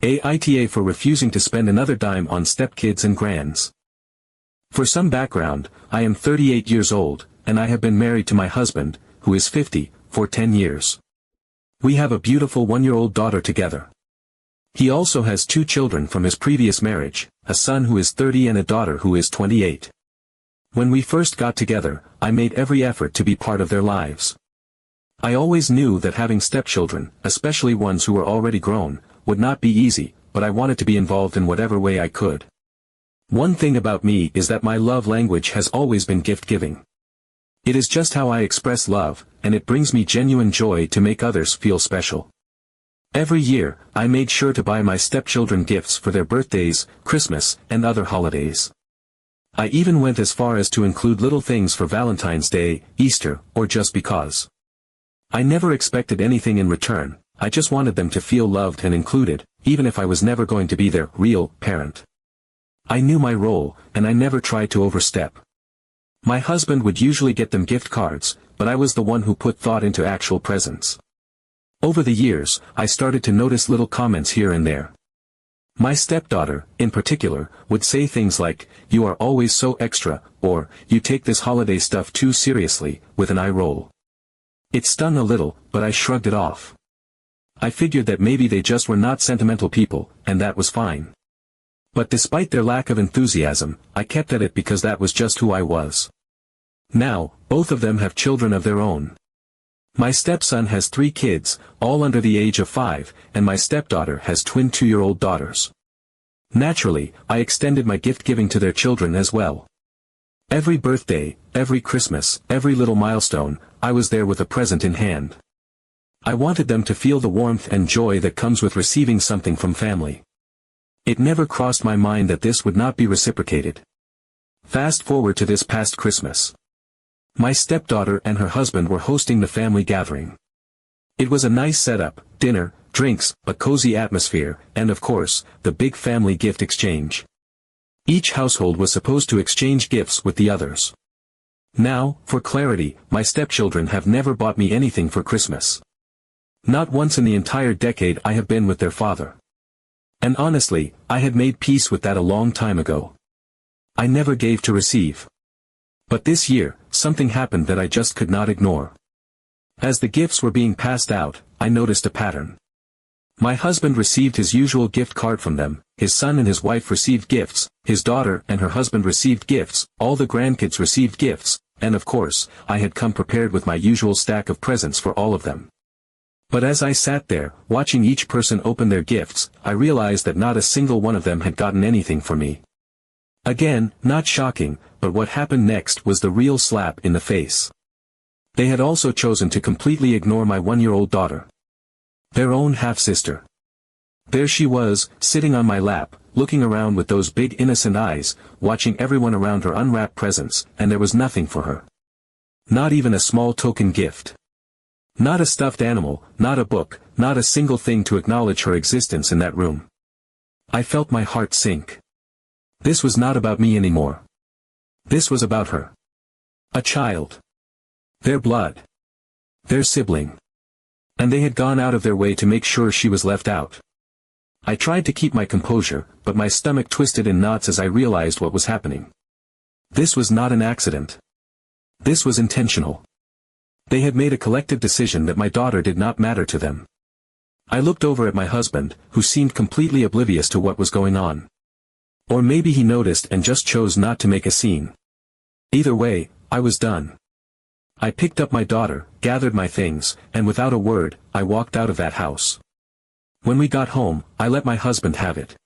AITA for refusing to spend another dime on stepkids and grands. For some background, I am 38 years old, and I have been married to my husband, who is 50, for 10 years. We have a beautiful 1-year-old daughter together. He also has 2 children from his previous marriage, a son who is 30 and a daughter who is 28. When we first got together, I made every effort to be part of their lives. I always knew that having stepchildren, especially ones who were already grown, would not be easy, but I wanted to be involved in whatever way I could. One thing about me is that my love language has always been gift-giving. It is just how I express love, and it brings me genuine joy to make others feel special. Every year, I made sure to buy my stepchildren gifts for their birthdays, Christmas, and other holidays. I even went as far as to include little things for Valentine's Day, Easter, or just because. I never expected anything in return, I just wanted them to feel loved and included, even if I was never going to be their real parent. I knew my role, and I never tried to overstep. My husband would usually get them gift cards, but I was the one who put thought into actual presents. Over the years, I started to notice little comments here and there. My stepdaughter, in particular, would say things like, "You are always so extra," or, "You take this holiday stuff too seriously," with an eye roll. It stung a little, but I shrugged it off. I figured that maybe they just were not sentimental people, and that was fine. But despite their lack of enthusiasm, I kept at it because that was just who I was. Now, both of them have children of their own. My stepson has 3 kids, all under the age of 5, and my stepdaughter has twin 2-year-old daughters. Naturally, I extended my gift-giving to their children as well. Every birthday, every Christmas, every little milestone, I was there with a present in hand. I wanted them to feel the warmth and joy that comes with receiving something from family. It never crossed my mind that this would not be reciprocated. Fast forward to this past Christmas. My stepdaughter and her husband were hosting the family gathering. It was a nice setup, dinner, drinks, a cozy atmosphere, and of course, the big family gift exchange. Each household was supposed to exchange gifts with the others. Now, for clarity, my stepchildren have never bought me anything for Christmas. Not once in the entire decade I have been with their father. And honestly, I had made peace with that a long time ago. I never gave to receive. But this year, something happened that I just could not ignore. As the gifts were being passed out, I noticed a pattern. My husband received his usual gift card from them, his son and his wife received gifts, his daughter and her husband received gifts, all the grandkids received gifts, and of course, I had come prepared with my usual stack of presents for all of them. But as I sat there, watching each person open their gifts, I realized that not a single one of them had gotten anything for me. Again, not shocking, but what happened next was the real slap in the face. They had also chosen to completely ignore my 1-year-old daughter. Their own half-sister. There she was, sitting on my lap, looking around with those big innocent eyes, watching everyone around her unwrap presents, and there was nothing for her. Not even a small token gift. Not a stuffed animal, not a book, not a single thing to acknowledge her existence in that room. I felt my heart sink. This was not about me anymore. This was about her. A child. Their blood. Their sibling. And they had gone out of their way to make sure she was left out. I tried to keep my composure, but my stomach twisted in knots as I realized what was happening. This was not an accident. This was intentional. They had made a collective decision that my daughter did not matter to them. I looked over at my husband, who seemed completely oblivious to what was going on. Or maybe he noticed and just chose not to make a scene. Either way, I was done. I picked up my daughter, gathered my things, and without a word, I walked out of that house. When we got home, I let my husband have it.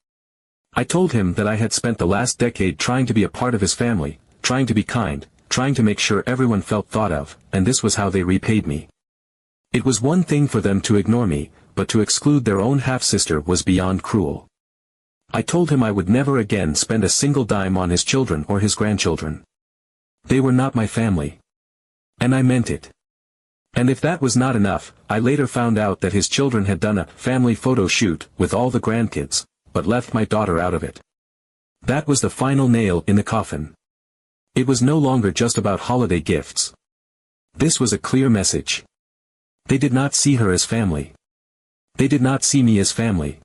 I told him that I had spent the last decade trying to be a part of his family, trying to be kind, trying to make sure everyone felt thought of, and this was how they repaid me. It was one thing for them to ignore me, but to exclude their own half-sister was beyond cruel. I told him I would never again spend a single dime on his children or his grandchildren. They were not my family. And I meant it. And if that was not enough, I later found out that his children had done a family photo shoot with all the grandkids, but left my daughter out of it. That was the final nail in the coffin. It was no longer just about holiday gifts. This was a clear message. They did not see her as family. They did not see me as family.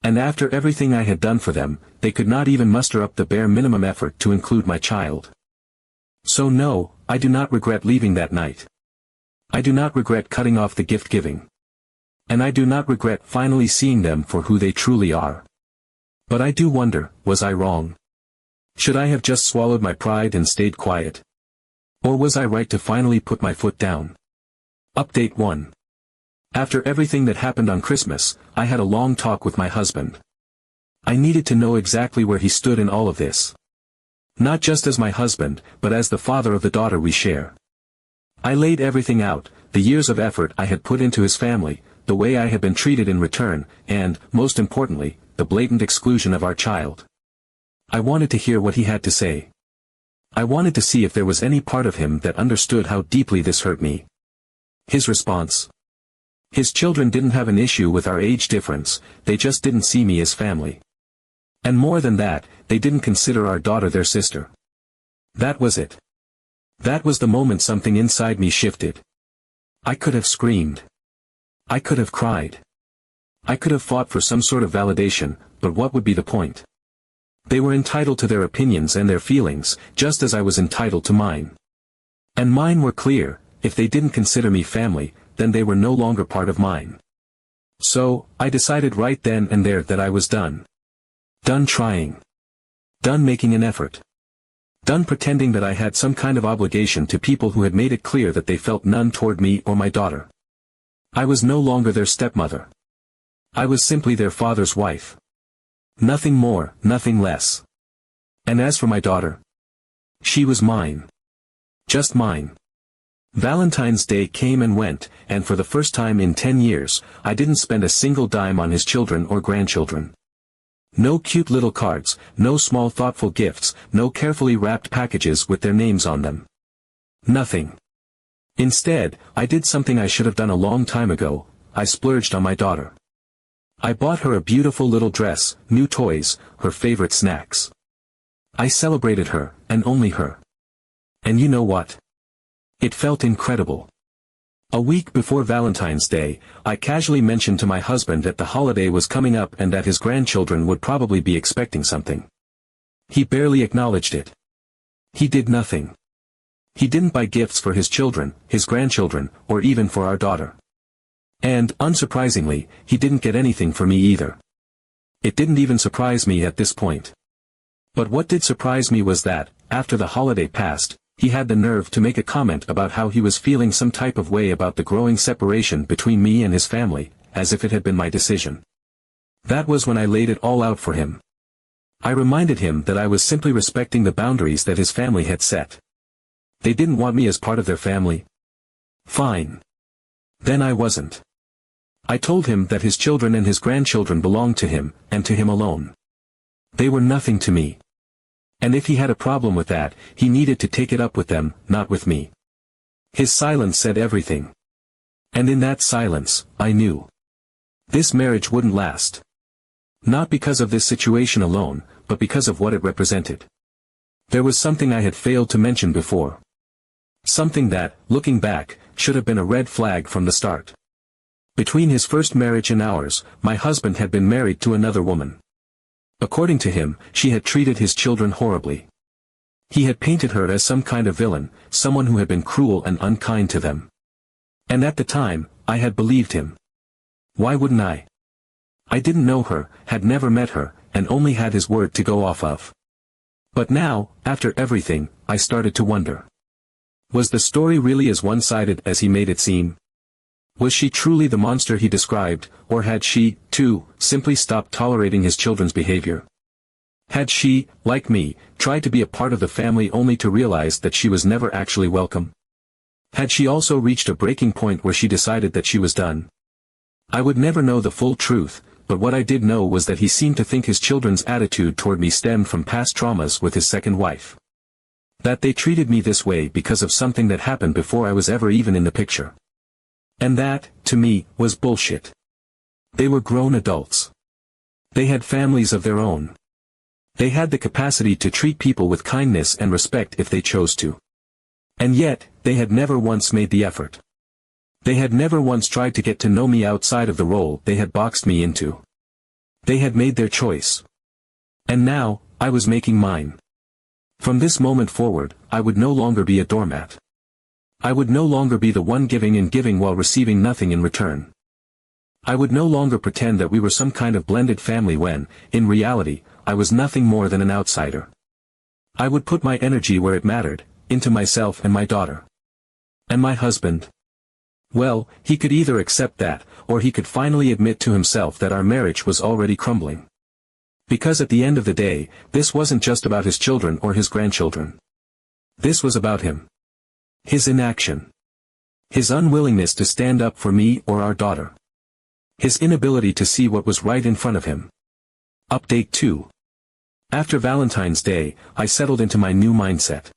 And after everything I had done for them, they could not even muster up the bare minimum effort to include my child. So no, I do not regret leaving that night. I do not regret cutting off the gift giving. And I do not regret finally seeing them for who they truly are. But I do wonder, was I wrong? Should I have just swallowed my pride and stayed quiet? Or was I right to finally put my foot down? Update 1. After everything that happened on Christmas, I had a long talk with my husband. I needed to know exactly where he stood in all of this. Not just as my husband, but as the father of the daughter we share. I laid everything out, the years of effort I had put into his family, the way I had been treated in return, and, most importantly, the blatant exclusion of our child. I wanted to hear what he had to say. I wanted to see if there was any part of him that understood how deeply this hurt me. His response. His children didn't have an issue with our age difference, they just didn't see me as family. And more than that, they didn't consider our daughter their sister. That was it. That was the moment something inside me shifted. I could have screamed. I could have cried. I could have fought for some sort of validation, but what would be the point? They were entitled to their opinions and their feelings, just as I was entitled to mine. And mine were clear, if they didn't consider me family, then they were no longer part of mine. So, I decided right then and there that I was done. Done trying. Done making an effort. Done pretending that I had some kind of obligation to people who had made it clear that they felt none toward me or my daughter. I was no longer their stepmother. I was simply their father's wife. Nothing more, nothing less. And as for my daughter, she was mine. Just mine. Valentine's Day came and went, and for the first time in 10 years, I didn't spend a single dime on his children or grandchildren. No cute little cards, no small thoughtful gifts, no carefully wrapped packages with their names on them. Nothing. Instead, I did something I should have done a long time ago, I splurged on my daughter. I bought her a beautiful little dress, new toys, her favorite snacks. I celebrated her, and only her. And you know what? It felt incredible. A week before Valentine's Day, I casually mentioned to my husband that the holiday was coming up and that his grandchildren would probably be expecting something. He barely acknowledged it. He did nothing. He didn't buy gifts for his children, his grandchildren, or even for our daughter. And, unsurprisingly, he didn't get anything for me either. It didn't even surprise me at this point. But what did surprise me was that, after the holiday passed, he had the nerve to make a comment about how he was feeling some type of way about the growing separation between me and his family, as if it had been my decision. That was when I laid it all out for him. I reminded him that I was simply respecting the boundaries that his family had set. They didn't want me as part of their family. Fine. Then I wasn't. I told him that his children and his grandchildren belonged to him, and to him alone. They were nothing to me. And if he had a problem with that, he needed to take it up with them, not with me. His silence said everything. And in that silence, I knew. This marriage wouldn't last. Not because of this situation alone, but because of what it represented. There was something I had failed to mention before. Something that, looking back, should have been a red flag from the start. Between his first marriage and ours, my husband had been married to another woman. According to him, she had treated his children horribly. He had painted her as some kind of villain, someone who had been cruel and unkind to them. And at the time, I had believed him. Why wouldn't I? I didn't know her, had never met her, and only had his word to go off of. But now, after everything, I started to wonder. Was the story really as one-sided as he made it seem? Was she truly the monster he described, or had she, too, simply stopped tolerating his children's behavior? Had she, like me, tried to be a part of the family only to realize that she was never actually welcome? Had she also reached a breaking point where she decided that she was done? I would never know the full truth, but what I did know was that he seemed to think his children's attitude toward me stemmed from past traumas with his second wife. That they treated me this way because of something that happened before I was ever even in the picture. And that, to me, was bullshit. They were grown adults. They had families of their own. They had the capacity to treat people with kindness and respect if they chose to. And yet, they had never once made the effort. They had never once tried to get to know me outside of the role they had boxed me into. They had made their choice. And now, I was making mine. From this moment forward, I would no longer be a doormat. I would no longer be the one giving and giving while receiving nothing in return. I would no longer pretend that we were some kind of blended family when, in reality, I was nothing more than an outsider. I would put my energy where it mattered, into myself and my daughter. And my husband? Well, he could either accept that, or he could finally admit to himself that our marriage was already crumbling. Because at the end of the day, this wasn't just about his children or his grandchildren. This was about him. His inaction. His unwillingness to stand up for me or our daughter. His inability to see what was right in front of him. Update 2. After Valentine's Day, I settled into my new mindset.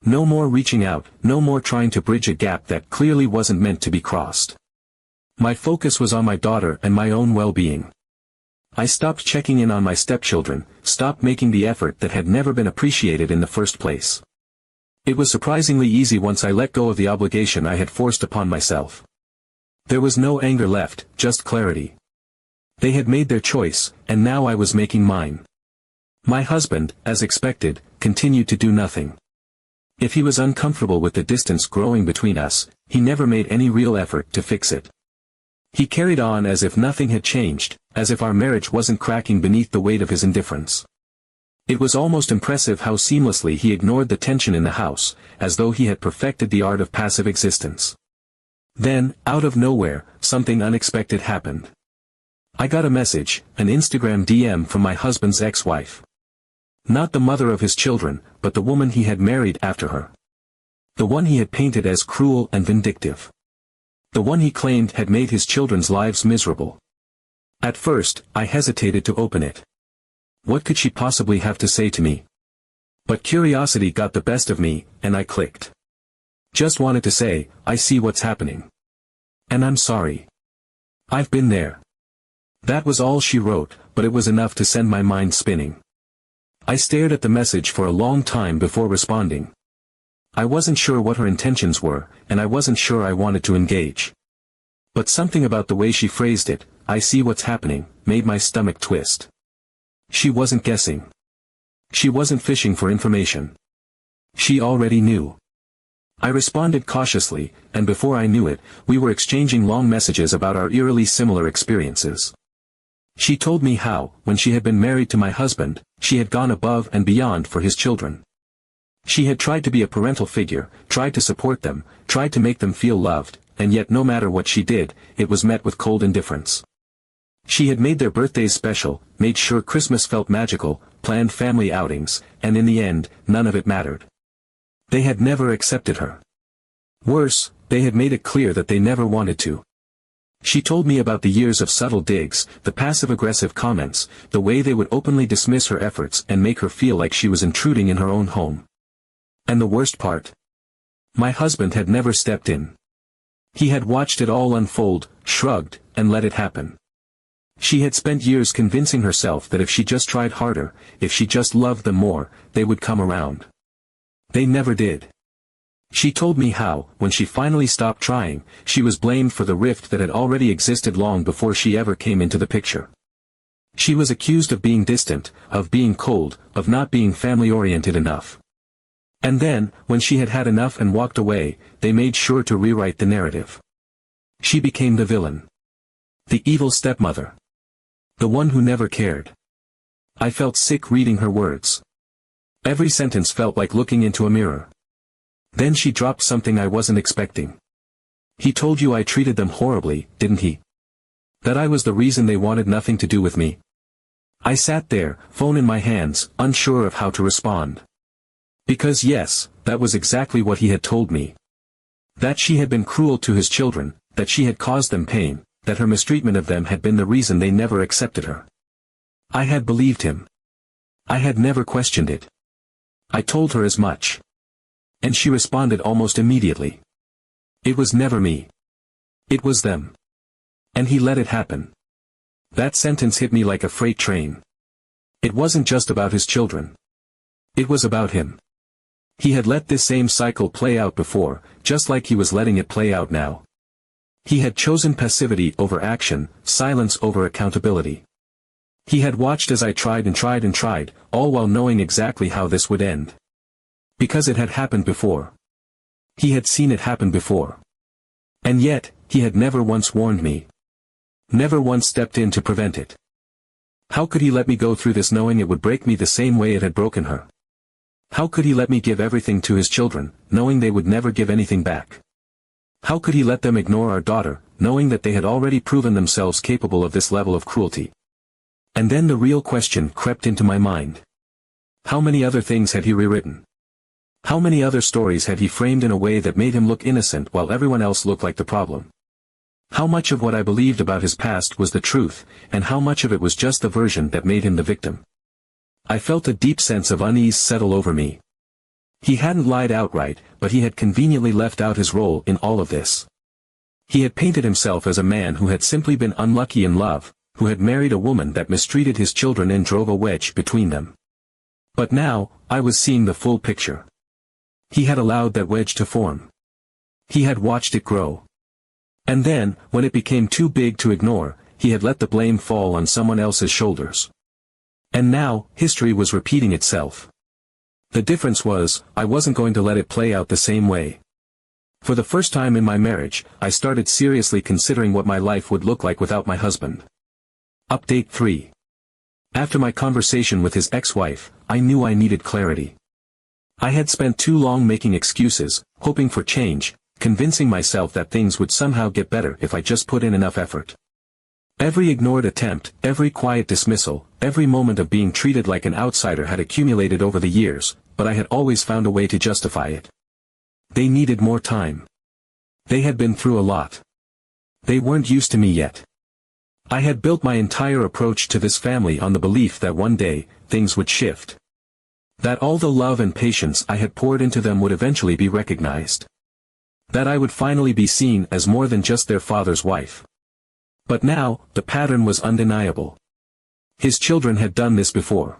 No more reaching out, no more trying to bridge a gap that clearly wasn't meant to be crossed. My focus was on my daughter and my own well-being. I stopped checking in on my stepchildren, stopped making the effort that had never been appreciated in the first place. It was surprisingly easy once I let go of the obligation I had forced upon myself. There was no anger left, just clarity. They had made their choice, and now I was making mine. My husband, as expected, continued to do nothing. If he was uncomfortable with the distance growing between us, he never made any real effort to fix it. He carried on as if nothing had changed, as if our marriage wasn't cracking beneath the weight of his indifference. It was almost impressive how seamlessly he ignored the tension in the house, as though he had perfected the art of passive existence. Then, out of nowhere, something unexpected happened. I got a message, an Instagram DM from my husband's ex-wife. Not the mother of his children, but the woman he had married after her. The one he had painted as cruel and vindictive. The one he claimed had made his children's lives miserable. At first, I hesitated to open it. What could she possibly have to say to me? But curiosity got the best of me, and I clicked. Just wanted to say, I see what's happening. And I'm sorry. I've been there. That was all she wrote, but it was enough to send my mind spinning. I stared at the message for a long time before responding. I wasn't sure what her intentions were, and I wasn't sure I wanted to engage. But something about the way she phrased it, I see what's happening, made my stomach twist. She wasn't guessing. She wasn't fishing for information. She already knew. I responded cautiously, and before I knew it, we were exchanging long messages about our eerily similar experiences. She told me how, when she had been married to my husband, she had gone above and beyond for his children. She had tried to be a parental figure, tried to support them, tried to make them feel loved, and yet no matter what she did, it was met with cold indifference. She had made their birthdays special, made sure Christmas felt magical, planned family outings, and in the end, none of it mattered. They had never accepted her. Worse, they had made it clear that they never wanted to. She told me about the years of subtle digs, the passive-aggressive comments, the way they would openly dismiss her efforts and make her feel like she was intruding in her own home. And the worst part? My husband had never stepped in. He had watched it all unfold, shrugged, and let it happen. She had spent years convincing herself that if she just tried harder, if she just loved them more, they would come around. They never did. She told me how, when she finally stopped trying, she was blamed for the rift that had already existed long before she ever came into the picture. She was accused of being distant, of being cold, of not being family-oriented enough. And then, when she had had enough and walked away, they made sure to rewrite the narrative. She became the villain. The evil stepmother. The one who never cared. I felt sick reading her words. Every sentence felt like looking into a mirror. Then she dropped something I wasn't expecting. He told you I treated them horribly, didn't he? That I was the reason they wanted nothing to do with me. I sat there, phone in my hands, unsure of how to respond. Because yes, that was exactly what he had told me. That she had been cruel to his children, that she had caused them pain, that her mistreatment of them had been the reason they never accepted her. I had believed him. I had never questioned it. I told her as much. And she responded almost immediately. It was never me. It was them. And he let it happen. That sentence hit me like a freight train. It wasn't just about his children. It was about him. He had let this same cycle play out before, just like he was letting it play out now. He had chosen passivity over action, silence over accountability. He had watched as I tried and tried and tried, all while knowing exactly how this would end. Because it had happened before. He had seen it happen before. And yet, he had never once warned me. Never once stepped in to prevent it. How could he let me go through this knowing it would break me the same way it had broken her? How could he let me give everything to his children, knowing they would never give anything back? How could he let them ignore our daughter, knowing that they had already proven themselves capable of this level of cruelty? And then the real question crept into my mind. How many other things had he rewritten? How many other stories had he framed in a way that made him look innocent while everyone else looked like the problem? How much of what I believed about his past was the truth, and how much of it was just the version that made him the victim? I felt a deep sense of unease settle over me. He hadn't lied outright, but he had conveniently left out his role in all of this. He had painted himself as a man who had simply been unlucky in love, who had married a woman that mistreated his children and drove a wedge between them. But now, I was seeing the full picture. He had allowed that wedge to form. He had watched it grow. And then, when it became too big to ignore, he had let the blame fall on someone else's shoulders. And now, history was repeating itself. The difference was, I wasn't going to let it play out the same way. For the first time in my marriage, I started seriously considering what my life would look like without my husband. Update 3. After my conversation with his ex-wife, I knew I needed clarity. I had spent too long making excuses, hoping for change, convincing myself that things would somehow get better if I just put in enough effort. Every ignored attempt, every quiet dismissal, every moment of being treated like an outsider had accumulated over the years, but I had always found a way to justify it. They needed more time. They had been through a lot. They weren't used to me yet. I had built my entire approach to this family on the belief that one day, things would shift. That all the love and patience I had poured into them would eventually be recognized. That I would finally be seen as more than just their father's wife. But now, the pattern was undeniable. His children had done this before.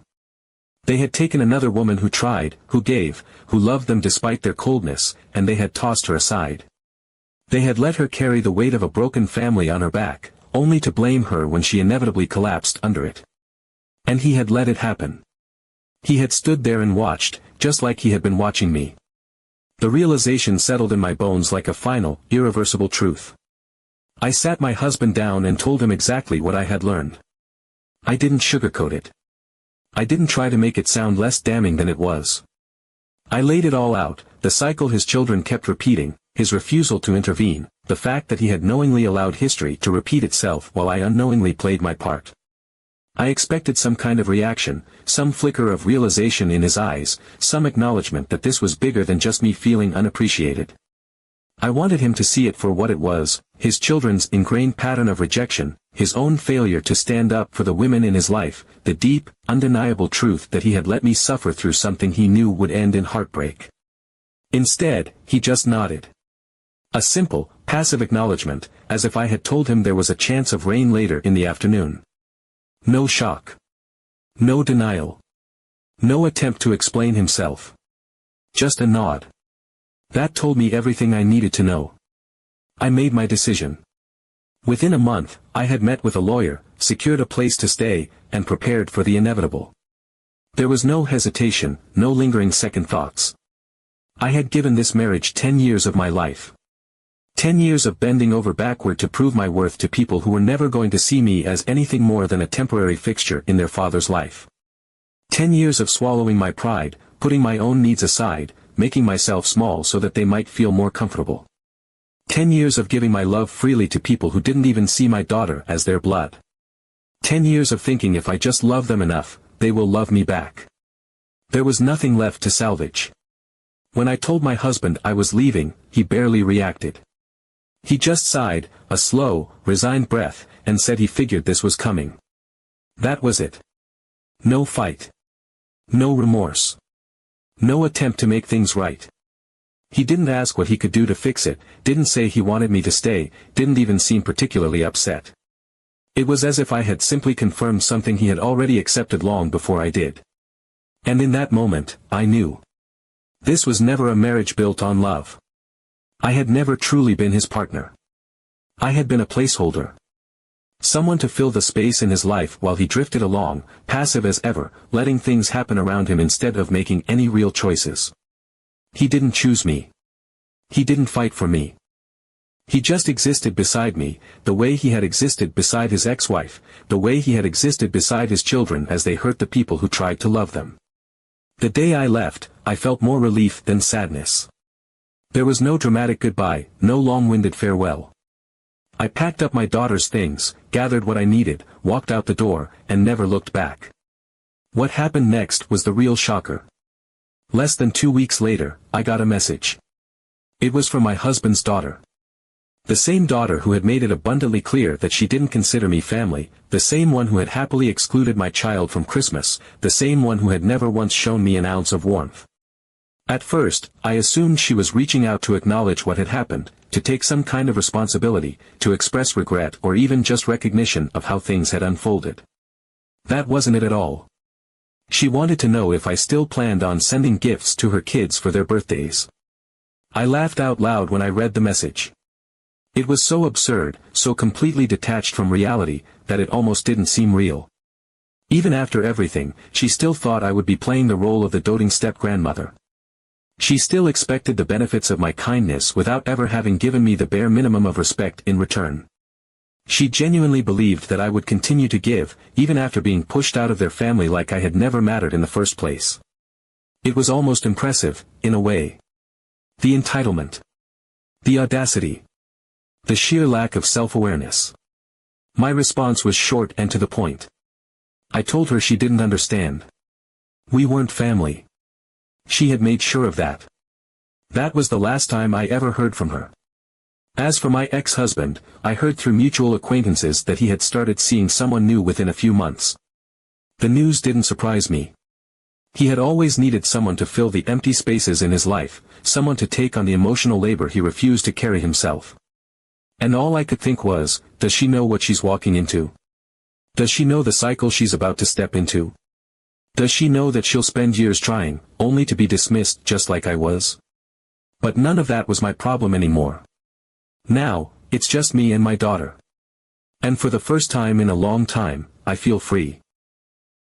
They had taken another woman who tried, who gave, who loved them despite their coldness, and they had tossed her aside. They had let her carry the weight of a broken family on her back, only to blame her when she inevitably collapsed under it. And he had let it happen. He had stood there and watched, just like he had been watching me. The realization settled in my bones like a final, irreversible truth. I sat my husband down and told him exactly what I had learned. I didn't sugarcoat it. I didn't try to make it sound less damning than it was. I laid it all out, the cycle his children kept repeating, his refusal to intervene, the fact that he had knowingly allowed history to repeat itself while I unknowingly played my part. I expected some kind of reaction, some flicker of realization in his eyes, some acknowledgement that this was bigger than just me feeling unappreciated. I wanted him to see it for what it was, his children's ingrained pattern of rejection, his own failure to stand up for the women in his life, the deep, undeniable truth that he had let me suffer through something he knew would end in heartbreak. Instead, he just nodded. A simple, passive acknowledgement, as if I had told him there was a chance of rain later in the afternoon. No shock. No denial. No attempt to explain himself. Just a nod. That told me everything I needed to know. I made my decision. Within a month, I had met with a lawyer, secured a place to stay, and prepared for the inevitable. There was no hesitation, no lingering second thoughts. I had given this marriage 10 years of my life. 10 years of bending over backward to prove my worth to people who were never going to see me as anything more than a temporary fixture in their father's life. 10 years of swallowing my pride, putting my own needs aside, making myself small so that they might feel more comfortable. 10 years of giving my love freely to people who didn't even see my daughter as their blood. 10 years of thinking if I just love them enough, they will love me back. There was nothing left to salvage. When I told my husband I was leaving, he barely reacted. He just sighed, a slow, resigned breath, and said he figured this was coming. That was it. No fight. No remorse. No attempt to make things right. He didn't ask what he could do to fix it, didn't say he wanted me to stay, didn't even seem particularly upset. It was as if I had simply confirmed something he had already accepted long before I did. And in that moment, I knew. This was never a marriage built on love. I had never truly been his partner. I had been a placeholder. Someone to fill the space in his life while he drifted along, passive as ever, letting things happen around him instead of making any real choices. He didn't choose me. He didn't fight for me. He just existed beside me, the way he had existed beside his ex-wife, the way he had existed beside his children as they hurt the people who tried to love them. The day I left, I felt more relief than sadness. There was no dramatic goodbye, no long-winded farewell. I packed up my daughter's things, gathered what I needed, walked out the door, and never looked back. What happened next was the real shocker. Less than 2 weeks later, I got a message. It was from my husband's daughter. The same daughter who had made it abundantly clear that she didn't consider me family, the same one who had happily excluded my child from Christmas, the same one who had never once shown me an ounce of warmth. At first, I assumed she was reaching out to acknowledge what had happened, to take some kind of responsibility, to express regret or even just recognition of how things had unfolded. That wasn't it at all. She wanted to know if I still planned on sending gifts to her kids for their birthdays. I laughed out loud when I read the message. It was so absurd, so completely detached from reality, that it almost didn't seem real. Even after everything, she still thought I would be playing the role of the doting step-grandmother. She still expected the benefits of my kindness without ever having given me the bare minimum of respect in return. She genuinely believed that I would continue to give, even after being pushed out of their family like I had never mattered in the first place. It was almost impressive, in a way. The entitlement. The audacity. The sheer lack of self-awareness. My response was short and to the point. I told her she didn't understand. We weren't family. She had made sure of that. That was the last time I ever heard from her. As for my ex-husband, I heard through mutual acquaintances that he had started seeing someone new within a few months. The news didn't surprise me. He had always needed someone to fill the empty spaces in his life, someone to take on the emotional labor he refused to carry himself. And all I could think was, does she know what she's walking into? Does she know the cycle she's about to step into? Does she know that she'll spend years trying, only to be dismissed just like I was? But none of that was my problem anymore. Now, it's just me and my daughter. And for the first time in a long time, I feel free.